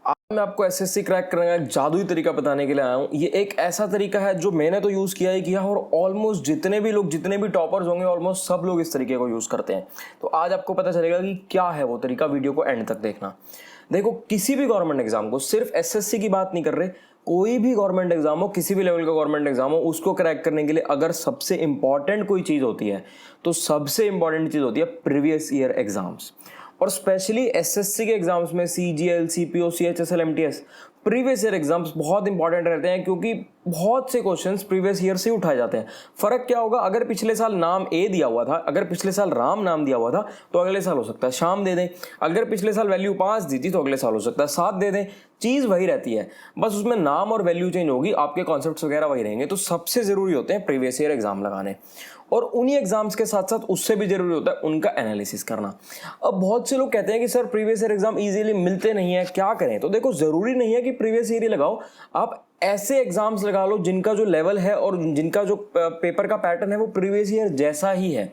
आज मैं आपको एसएससी क्रैक करने का एक जादुई तरीका बताने के लिए आया हूँ। ये एक ऐसा तरीका है जो मैंने तो यूज़ किया ही किया और ऑलमोस्ट जितने भी टॉपर्स होंगे ऑलमोस्ट सब लोग इस तरीके को यूज़ करते हैं। तो आज आपको पता चलेगा कि क्या है वो तरीका। वीडियो को एंड तक देखना। देखो, किसी भी गवर्नमेंट एग्जाम को, सिर्फ एसएससी की बात नहीं कर रहे, कोई भी गवर्नमेंट एग्जाम हो, किसी भी लेवल का गवर्नमेंट एग्जाम हो, उसको क्रैक करने के लिए अगर सबसे इंपॉर्टेंट कोई चीज़ होती है तो सबसे इंपॉर्टेंट चीज़ होती है प्रीवियस ईयर एग्जाम्स। और स्पेशली एसएससी के एग्जाम्स में CGL, CPO, CHSL, MTS, previous year exams बहुत इंपॉर्टेंट रहते हैं क्योंकि बहुत से क्वेश्चंस प्रीवियस ईयर से उठाए जाते हैं। फर्क क्या होगा, अगर पिछले साल नाम ए दिया हुआ था, अगर पिछले साल राम नाम दिया हुआ था तो अगले साल हो सकता है श्याम दे दें। अगर पिछले साल वैल्यू 5 दी थी तो अगले साल हो सकता है 7 दे दें। चीज़ वही रहती है, बस उसमें नाम और वैल्यू चेंज होगी, आपके कॉन्सेप्ट्स वगैरह वही रहेंगे। तो सबसे ज़रूरी होते हैं प्रीवियस ईयर एग्जाम लगाने, और उन्हीं एग्जाम्स के साथ साथ उससे भी जरूरी होता है उनका एनालिसिस करना। अब बहुत से लोग कहते हैं कि sir previous year exam easily मिलते नहीं है, क्या करें? तो देखो, जरूरी नहीं है कि प्रीवियस ईयर ही लगाओ, आप ऐसे एग्जाम्स लगा लो जिनका जो लेवल है और जिनका जो पेपर का पैटर्न है वो प्रीवियस ईयर जैसा ही है।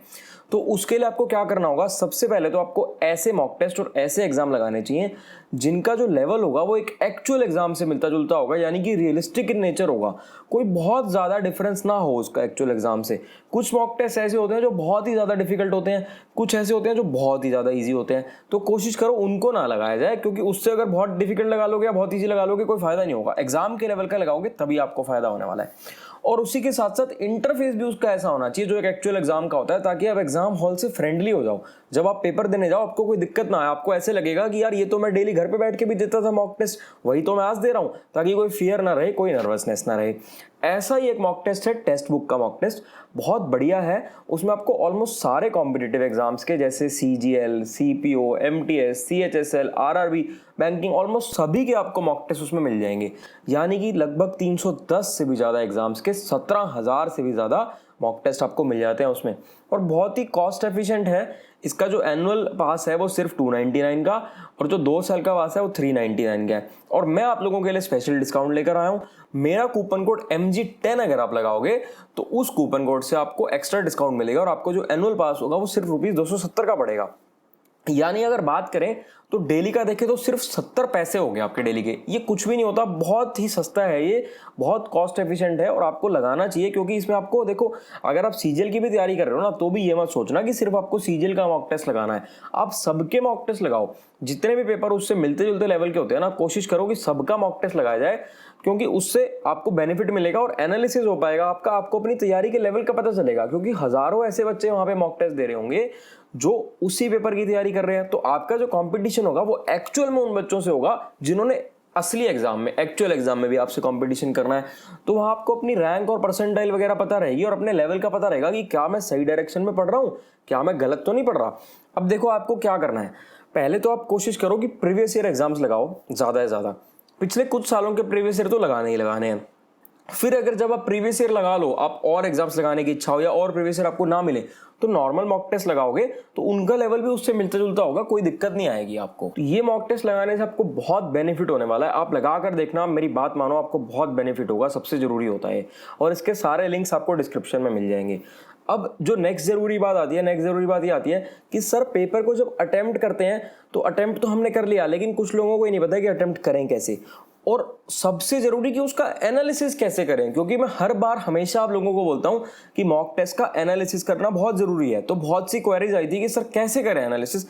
तो उसके लिए आपको क्या करना होगा, सबसे पहले तो आपको ऐसे मॉक टेस्ट और ऐसे एग्जाम लगाने चाहिए जिनका जो लेवल होगा वो एक एक्चुअल एग्जाम से मिलता जुलता होगा, यानी कि रियलिस्टिक इन नेचर होगा। कोई बहुत ज़्यादा डिफरेंस ना हो उसका एक्चुअल एग्जाम से। कुछ मॉक टेस्ट ऐसे होते हैं जो बहुत ही ज़्यादा डिफिकल्ट होते हैं, कुछ ऐसे होते हैं जो बहुत ही ज़्यादा ईजी होते हैं। तो कोशिश करो उनको ना लगाया जाए, क्योंकि उससे अगर बहुत डिफिकल्ट लगा लोगे या बहुत ईजी लगा लोगे कोई फायदा नहीं होगा। एग्जाम के लेवल का लगाओगे तभी आपको फायदा होने वाला है। और उसी के साथ साथ इंटरफेस भी उसका ऐसा होना चाहिए जो एक एक्चुअल एग्जाम का होता है, ताकि आप एग्जाम हॉल से फ्रेंडली हो जाओ। जब आप पेपर देने जाओ आपको कोई दिक्कत ना आए, आपको ऐसे लगेगा कि यार ये तो मैं डेली घर पे बैठ के भी देता था मॉक टेस्ट, वही तो मैं आज दे रहा हूँ, ताकि कोई फियर ना रहे, कोई नर्वसनेस ना रहे। ऐसा ही एक मॉक टेस्ट है टेक्स्ट बुक का मॉक टेस्ट, बहुत बढ़िया है। उसमें आपको ऑलमोस्ट सारे कॉम्पिटिटिव एग्जाम्स के, जैसे CGL, CPO, MTS, CHSL, RRB, banking, almost सभी के आपको मॉक टेस्ट उसमें मिल जाएंगे। यानी कि लगभग 310 से भी ज़्यादा एग्जाम्स के 17,000 से भी ज़्यादा मॉक टेस्ट आपको मिल जाते हैं उसमें। और बहुत ही कॉस्ट एफिशिएंट है। इसका जो एनुअल पास है वो सिर्फ 299 का, और जो 2 साल का पास है वो 399 का है। और मैं आप लोगों के लिए स्पेशल डिस्काउंट लेकर आया हूँ। मेरा कूपन कोड MG10 अगर आप लगाओगे तो उस कूपन कोड से आपको एक्स्ट्रा डिस्काउंट मिलेगा, और आपको जो एनुअल पास होगा वो सिर्फ ₹270 का पड़ेगा। यानी अगर बात करें तो डेली का देखें तो सिर्फ 70 पैसे हो गए आपके डेली के। ये कुछ भी नहीं होता, बहुत ही सस्ता है, ये बहुत कॉस्ट एफिशिएंट है और आपको लगाना चाहिए। क्योंकि इसमें आपको देखो, अगर आप सीजीएल की भी तैयारी कर रहे हो ना, तो भी ये मत सोचना कि सिर्फ आपको सीजीएल का मॉक टेस्ट लगाना है। आप सबके मॉक टेस्ट लगाओ, जितने भी पेपर उससे मिलते जुलते लेवल के होते हैं ना, कोशिश करो कि सबका मॉक टेस्ट लगाया जाए, क्योंकि उससे आपको बेनिफिट मिलेगा और एनालिसिस हो पाएगा आपका, आपको अपनी तैयारी के लेवल का पता चलेगा। क्योंकि हजारों ऐसे बच्चे वहां पे मॉक टेस्ट दे रहे होंगे जो उसी पेपर की तैयारी कर रहे हैं। तो आपका जो कंपटीशन होगा वो एक्चुअल में उन बच्चों से होगा जिन्होंने असली एग्जाम में, एक्चुअल एग्जाम में भी आपसे कंपटीशन करना है। तो वहां आपको अपनी रैंक और परसेंटाइल वगैरह पता रहेगी और अपने लेवल का पता रहेगा कि क्या मैं सही डायरेक्शन में पढ़ रहा हूं, क्या मैं गलत तो नहीं पढ़ रहा। अब देखो, आपको क्या करना है, पहले तो आप कोशिश करो कि प्रीवियस ईयर एग्जाम्स लगाओ ज्यादा से ज्यादा। पिछले कुछ सालों के प्रीवियस ईयर तो लगाने ही लगाने हैं। फिर अगर जब आप प्रीवियस ईयर लगा लो, आप और एग्जाम्स लगाने की इच्छा हो या और प्रीवियस ईयर आपको ना मिले, तो नॉर्मल मॉक टेस्ट लगाओगे तो उनका लेवल भी उससे मिलता जुलता होगा, कोई दिक्कत नहीं आएगी आपको। तो ये मॉक टेस्ट लगाने से आपको बहुत बेनिफिट होने वाला है। आप लगा कर देखना, मेरी बात मानो, आपको बहुत बेनिफिट होगा, सबसे जरूरी होता है। और इसके सारे लिंक्स आपको डिस्क्रिप्शन में मिल जाएंगे। अब जो नेक्स्ट जरूरी बात आती है, नेक्स्ट जरूरी बात ये आती है कि सर पेपर को जब अटेम्प्ट करते हैं तो अटेम्प्ट तो हमने कर लिया, लेकिन कुछ लोगों को ये नहीं पता कि अटेम्प्ट करें कैसे, और सबसे जरूरी कि उसका एनालिसिस कैसे करें। क्योंकि मैं हर बार हमेशा आप लोगों को बोलता हूं कि मॉक टेस्ट का एनालिसिस करना बहुत जरूरी है। तो बहुत सी क्वेरीज आई थी कि सर कैसे करें एनालिसिस,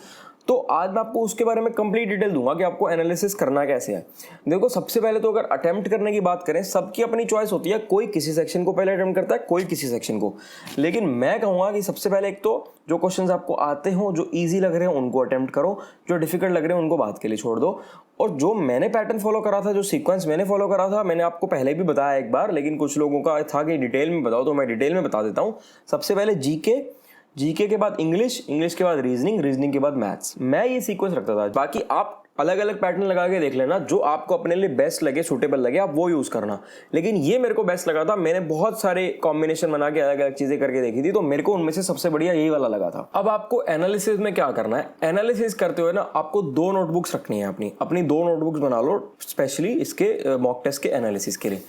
तो आज मैं आपको उसके बारे में कंप्लीट डिटेल दूंगा कि आपको एनालिसिस करना कैसे है। देखो, सबसे पहले तो अगर अटेम्प्ट करने की बात करें, सबकी अपनी चॉइस होती है, कोई किसी सेक्शन को पहले अटेम्प्ट करता है, कोई किसी सेक्शन को। लेकिन मैं कहूंगा कि सबसे पहले एक तो जो क्वेश्चंस आपको आते हो, जो इजी लग रहे हैं उनको अटेम्प्ट करो, जो डिफिकल्ट लग रहे हैं उनको बाद के लिए छोड़ दो। और जो मैंने पैटर्न फॉलो करा था, जो सीक्वेंस मैंने फॉलो करा था, मैंने आपको पहले भी बताया एक बार, लेकिन कुछ लोगों का था कि डिटेल में बताओ, तो मैं डिटेल में बता देता हूँ। सबसे पहले जीके के बाद इंग्लिश के बाद रीजनिंग के बाद मैथ्स। मैं ये सीक्वेंस रखता था। बाकी आप अलग अलग पैटर्न लगा के देख लेना, जो आपको अपने लिए बेस्ट लगे, सुटेबल लगे, आप वो यूज करना। लेकिन ये मेरे को बेस्ट लगा था, मैंने बहुत सारे कॉम्बिनेशन बना के अलग अलग चीजें करके देखी थी, तो मेरे को उनमें से सबसे बढ़िया यही वाला लगा था। अब आपको एनालिसिस में क्या करना है, एनालिसिस करते हुए ना आपको 2 नोटबुक्स रखनी है। अपनी 2 नोटबुक्स बना लो स्पेशली इसके मॉक टेस्ट के एनालिसिस के लिए।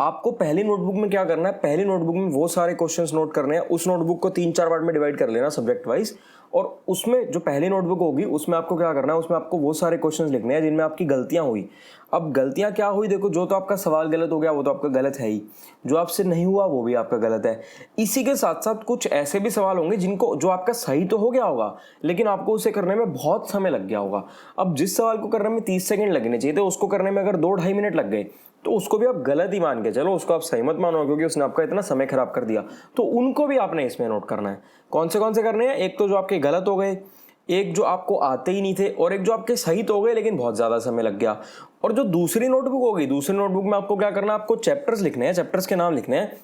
आपको पहली नोटबुक में क्या करना है, पहली नोटबुक में वो सारे क्वेश्चंस नोट करने हैं। उस नोटबुक को 3-4 पार्ट में डिवाइड कर लेना सब्जेक्ट वाइज, और उसमें जो पहली नोटबुक होगी उसमें आपको क्या करना है, उसमें आपको वो सारे क्वेश्चंस लिखने हैं जिनमें आपकी गलतियां हुई। अब गलतियां क्या हुई, देखो जो तो आपका सवाल गलत हो गया वो तो आपका गलत है ही, जो आपसे नहीं हुआ वो भी आपका गलत है। इसी के साथ साथ कुछ ऐसे भी सवाल होंगे जिनको जो आपका सही तो हो गया होगा लेकिन आपको उसे करने में बहुत समय लग गया होगा। अब जिस सवाल को करने में 30 सेकंड लगने चाहिए थे उसको करने में अगर 2-2.5 मिनट लग गए तो उसको भी आप गलत ही मान के चलो, उसको आप सही मत मानो क्योंकि उसने आपका इतना समय खराब कर दिया। तो उनको भी आपने इसमें नोट करना है। कौन से करने हैं, एक तो जो आपके गलत हो गए, एक जो आपको आते ही नहीं थे, और एक जो आपके सही तो हो गए लेकिन बहुत ज्यादा समय लग गया। और जो दूसरी नोटबुक होगी, दूसरी नोटबुक में आपको क्या करना है, आपको चैप्टर्स लिखने हैं, चैप्टर्स के नाम लिखने हैं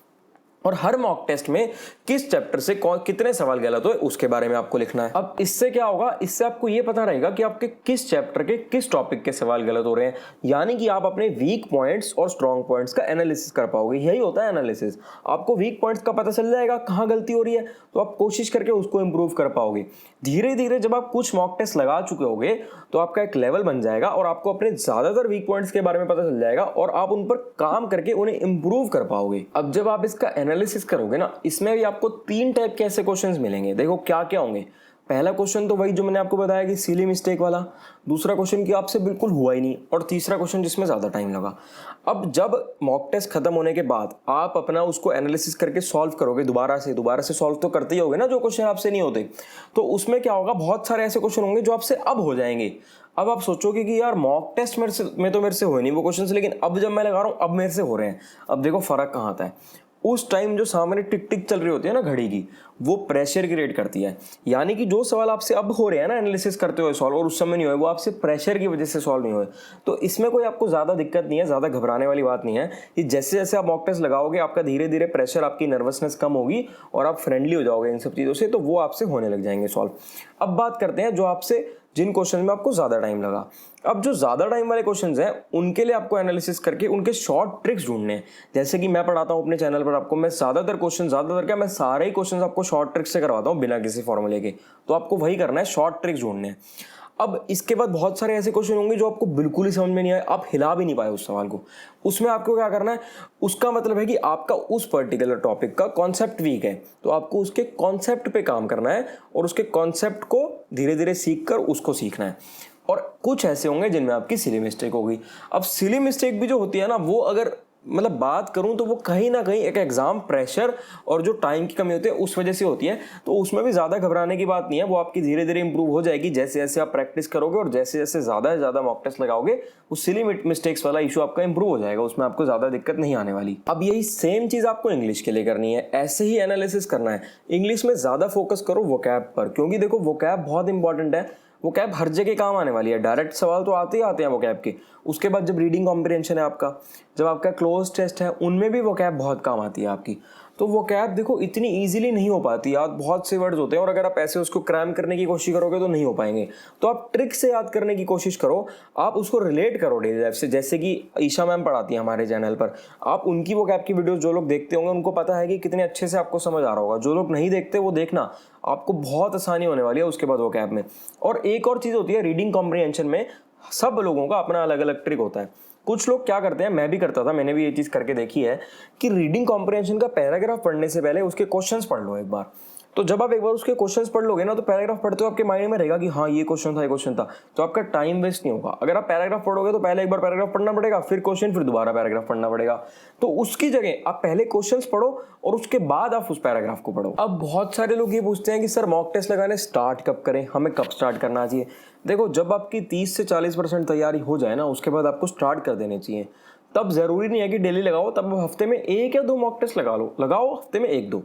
और हर मॉक टेस्ट में किस चैप्टर से कितने सवाल गलत हुए उसके बारे में आपको लिखना है। अब इससे क्या होगा, इससे आपको ये पता रहेगा कि आपके किस चैप्टर के किस टॉपिक के सवाल गलत हो रहे हैं, यानी कि आप अपने वीक पॉइंट्स और स्ट्रॉन्ग पॉइंट्स का एनालिसिस कर पाओगे। यही होता है एनालिसिस। आपको वीक पॉइंट्स का पता चल जाएगा कहाँ गलती हो रही है, तो आप कोशिश करके उसको इंप्रूव कर पाओगे। धीरे धीरे जब आप कुछ मॉक टेस्ट लगा चुके होगे तो आपका एक लेवल बन जाएगा और आपको अपने ज्यादातर वीक पॉइंट्स के बारे में पता चल जाएगा और आप उन पर काम करके उन्हें इंप्रूव कर पाओगे। अब जब आप इसका एनालिसिस करोगे ना, इसमें भी आपको 3 टाइप के ऐसे क्वेश्चंस मिलेंगे। देखो क्या क्या होंगे। पहला क्वेश्चन तो वही जो मैंने आपको बताया कि सिली मिस्टेक वाला, दूसरा क्वेश्चन कि आपसे बिल्कुल हुआ ही नहीं, और तीसरा क्वेश्चन जिसमें ज्यादा टाइम लगा। अब जब मॉक टेस्ट खत्म होने के बाद आप अपना उसको एनालिसिस करके सॉल्व करोगे, दोबारा से सॉल्व तो करते ही होगे ना जो क्वेश्चन आपसे नहीं होते, तो उसमें क्या होगा, बहुत सारे ऐसे क्वेश्चन होंगे जो आपसे अब हो जाएंगे। अब आप सोचोगे कि यार मॉक टेस्ट मेरे से हुए नहीं वो क्वेश्चंस, लेकिन अब जब मैं लगा रहा हूं अब मेरे से हो रहे हैं। अब देखो फर्क कहाँ आता है। उस टाइम जो सामने टिक टिक चल रही होती है ना घड़ी की, वो प्रेशर क्रिएट करती है। यानी कि जो सवाल आपसे अब हो रहे हैं ना एनालिसिस करते हुए सॉल्व, और उस समय नहीं हुए, वो आपसे प्रेशर की वजह से सॉल्व नहीं हुए। तो इसमें कोई आपको ज्यादा दिक्कत नहीं है, ज्यादा घबराने वाली बात नहीं है। कि जैसे जैसे आप मॉक टेस्ट लगाओगे आपका धीरे धीरे प्रेशर, आपकी नर्वसनेस कम होगी और आप फ्रेंडली हो जाओगे इन सब चीजों से, तो वो आपसे होने लग जाएंगे सॉल्व। अब बात करते हैं जो आपसे जिन क्वेश्चन में आपको ज्यादा टाइम लगा। अब जो ज्यादा टाइम वाले क्वेश्चंस हैं उनके लिए आपको एनालिसिस करके उनके शॉर्ट ट्रिक्स ढूंढने हैं। जैसे कि मैं पढ़ाता हूं अपने चैनल पर आपको, मैं मैं सारे ही क्वेश्चंस आपको शॉर्ट ट्रिक्स से करवाता हूं बिना किसी फॉर्मूले के। तो आपको वही करना है, शॉर्ट ट्रिक्स ढूंढने हैं। अब इसके बाद बहुत सारे ऐसे क्वेश्चन होंगे जो आपको बिल्कुल ही समझ में नहीं आए, आप हिला भी नहीं पाए उस सवाल को। उसमें आपको क्या करना है, उसका मतलब है कि आपका उस पर्टिकुलर टॉपिक का कॉन्सेप्ट वीक है, तो आपको उसके कॉन्सेप्ट पे काम करना है और उसके कॉन्सेप्ट को धीरे धीरे सीख कर उसको सीखना है। और कुछ ऐसे होंगे जिनमें आपकी सिली मिस्टेक होगी। अब सिली मिस्टेक भी जो होती है ना, वो अगर मतलब बात करूं तो वो कहीं ना कहीं एक एग्जाम प्रेशर और जो टाइम की कमी होती है उस वजह से होती है। तो उसमें भी ज्यादा घबराने की बात नहीं है, वो आपकी धीरे धीरे इंप्रूव हो जाएगी जैसे जैसे आप प्रैक्टिस करोगे और जैसे जैसे ज्यादा से ज्यादा मॉक टेस्ट लगाओगे। उस सिली मिस्टेक्स वाला इशू आपका इंप्रूव हो जाएगा, उसमें आपको ज्यादा दिक्कत नहीं आने वाली। अब यही सेम चीज आपको इंग्लिश के लिए करनी है, ऐसे ही एनालिसिस करना है। इंग्लिश में ज्यादा फोकस करो वोकैब पर, क्योंकि देखो वोकैब बहुत इंपॉर्टेंट है। वोकैब हर जगह काम आने वाली है, डायरेक्ट सवाल तो आते ही आते हैं वोकैब के। उसके बाद जब रीडिंग कॉम्प्रिहेंशन है आपका, जब आपका क्लोज टेस्ट है, उनमें भी वोकैब बहुत काम आती है आपकी। तो वोकैब देखो इतनी इजीली नहीं हो पाती याद, बहुत से वर्ड्स होते हैं और अगर आप ऐसे उसको क्रैम करने की कोशिश करोगे तो नहीं हो पाएंगे। तो आप ट्रिक से याद करने की कोशिश करो, आप उसको रिलेट करो डेली लाइफ से। जैसे कि ईशा मैम पढ़ाती है हमारे चैनल पर, आप उनकी वोकैब की वीडियोस जो लोग देखते होंगे उनको पता है कि कितने अच्छे से आपको समझ आ रहा होगा। जो लोग नहीं देखते वो देखना, आपको बहुत आसानी होने वाली है उसके बाद वोकैब में। और एक और चीज होती है रीडिंग कॉम्प्रिहेंशन में, सब लोगों का अपना अलग अलग ट्रिक होता है। कुछ लोग क्या करते हैं, मैं भी करता था, मैंने भी ये चीज करके देखी है कि रीडिंग कॉम्प्रिहेंशन का पैराग्राफ पढ़ने से पहले उसके क्वेश्चंस पढ़ लो एक बार। तो जब आप एक बार उसके क्वेश्चंस पढ़ लोगे ना, तो पैराग्राफ पढ़ते हो आपके माइंड में रहेगा कि हाँ ये क्वेश्चन था, ये क्वेश्चन था, तो आपका टाइम वेस्ट नहीं होगा। अगर आप पैराग्राफ पढ़ोगे तो पहले एक बार पैराग्राफ पढ़ना पड़ेगा, फिर क्वेश्चन, फिर दोबारा पैराग्राफ पढ़ना पड़ेगा। तो उसकी जगह आप पहले क्वेश्चंस पढ़ो और उसके बाद आप उस पैराग्राफ को पढ़ो। अब बहुत सारे लोग ये पूछते हैं कि सर मॉक टेस्ट लगाने स्टार्ट कब करें, हमें कब स्टार्ट करना चाहिए। देखो जब आपकी 30 से 40% तैयारी हो जाए ना, उसके बाद आपको स्टार्ट कर देने चाहिए। तब जरूरी नहीं है कि डेली लगाओ, तब हफ्ते में 1 या 2 मॉक टेस्ट लगाओ हफ्ते में 1-2।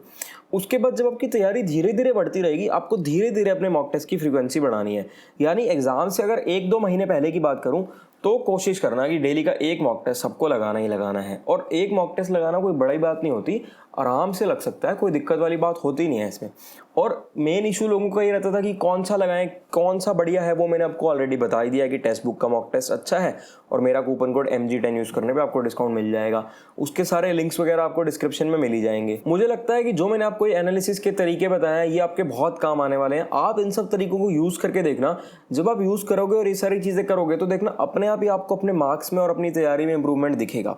उसके बाद जब आपकी तैयारी धीरे धीरे बढ़ती रहेगी, आपको धीरे धीरे अपने मॉक टेस्ट की फ्रीक्वेंसी बढ़ानी है। यानी एग्जाम से अगर 1-2 महीने पहले की बात करूं तो कोशिश करना कि डेली का 1 मॉक टेस्ट सबको लगाना ही लगाना है। और 1 मॉक टेस्ट लगाना कोई बड़ी बात नहीं होती, आराम से लग सकता है, कोई दिक्कत वाली बात होती नहीं है इसमें। और मेन इशू लोगों का ये रहता था कि कौन सा लगाएं, कौन सा बढ़िया है, वो मैंने आपको ऑलरेडी बता ही दिया कि टेक्स्ट बुक का मॉक टेस्ट अच्छा है और मेरा कूपन कोड MG10 यूज करने पे आपको डिस्काउंट मिल जाएगा। उसके सारे लिंक्स वगैरह आपको डिस्क्रिप्शन में मिल ही जाएंगे। मुझे लगता है कि जो मैंने आपको एनालिसिस के तरीके बताए हैं ये आपके बहुत काम आने वाले हैं। आप इन सब तरीकों को यूज करके देखना, जब आप यूज करोगे और ये सारी चीजें करोगे तो देखना अपने आप ही आपको अपने मार्क्स में और अपनी तैयारी में इंप्रूवमेंट दिखेगा।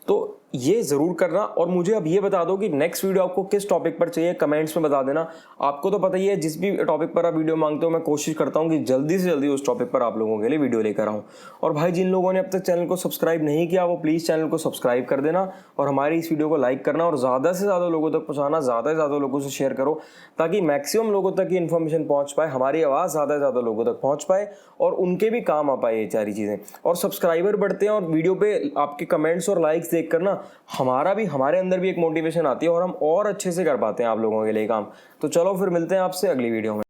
तो ये ज़रूर करना। और मुझे अब ये बता दो कि नेक्स्ट वीडियो आपको किस टॉपिक पर चाहिए, कमेंट्स में बता देना। आपको तो पता ही है जिस भी टॉपिक पर आप वीडियो मांगते हो मैं कोशिश करता हूँ कि जल्दी से जल्दी उस टॉपिक पर आप लोगों के लिए वीडियो लेकर आऊँ। और भाई जिन लोगों ने अब तक चैनल को सब्सक्राइब नहीं किया वो प्लीज़ चैनल को सब्सक्राइब कर देना और हमारी इस वीडियो को लाइक करना और ज़्यादा से ज़्यादा लोगों तक पहुँचाना, ज़्यादा से ज़्यादा लोगों से शेयर करो ताकि मैक्सिमम लोगों तक ये इन्फॉर्मेशन पहुँच पाए, हमारी आवाज़ ज़्यादा से ज़्यादा लोगों तक पहुँच पाए और उनके भी काम आ पाए ये सारी चीज़ें। और सब्सक्राइबर बढ़ते हैं और वीडियो पे आपके कमेंट्स और लाइक्स देख कर ना हमारे अंदर भी एक मोटिवेशन आती है और हम और अच्छे से कर पाते हैं आप लोगों के लिए काम। तो चलो फिर मिलते हैं आपसे अगली वीडियो में।